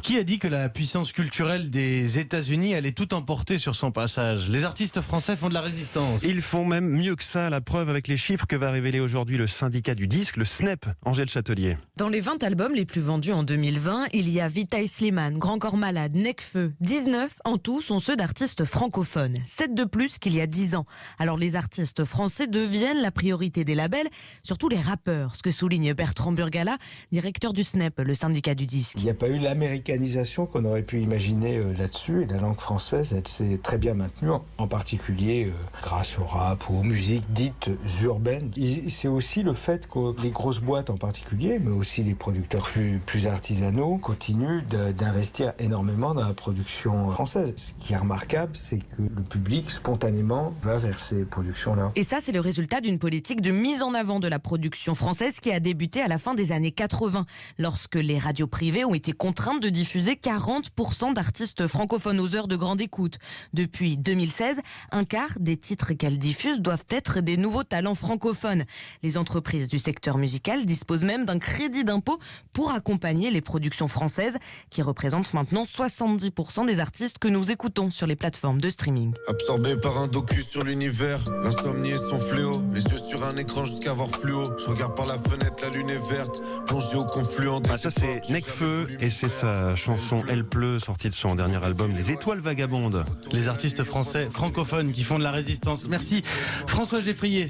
Qui a dit que la puissance culturelle des États-Unis allait tout emporter sur son passage? Les artistes français font de la résistance. Ils font même mieux que ça, la preuve avec les chiffres que va révéler aujourd'hui le syndicat du disque, le SNEP. Angèle Châtelier. Dans les 20 albums les plus vendus en 2020, il y a Vitaï Slimane, Grand Corps Malade, Necfeu. 19 en tout sont ceux d'artistes francophones. 7 de plus qu'il y a 10 ans. Alors les artistes français deviennent la priorité des labels, surtout les rappeurs, ce que souligne Bertrand Burgala, directeur du SNEP, le syndicat du disque. Il n'y a pas eu l'américanisation qu'on aurait pu imaginer là-dessus. Et la langue française, elle s'est très bien maintenue, en particulier grâce au rap ou aux musiques dites urbaines. Et c'est aussi le fait que les grosses boîtes en particulier, mais aussi les producteurs plus artisanaux, continuent d'investir énormément dans la production française. Ce qui est remarquable, c'est que le public, spontanément, va vers ces productions-là. Et ça, c'est le résultat d'une politique de mise en avant de la production française qui a débuté à la fin des années 80, lorsque les radios privées ont été contraintes de diffuser 40% d'artistes francophones aux heures de grande écoute. Depuis 2016, un quart des titres qu'elles diffusent doivent être des nouveaux talents francophones. Les entreprises du secteur musical disposent même d'un crédit d'impôt pour accompagner les productions françaises, qui représentent maintenant 70% des artistes que nous écoutons sur les plateformes de streaming. Absorbé par un docu sur l'univers, l'insomnie est son fléau, les yeux sur un écran jusqu'à voir fluo. Je regarde par la fenêtre, la lune est verte, plongé au confluent des... Ça c'est Necfeu et c'est sa chanson Elle pleut, sortie de son dernier album Les Étoiles Vagabondes. Les artistes français francophones qui font de la résistance. Merci François Geffrier.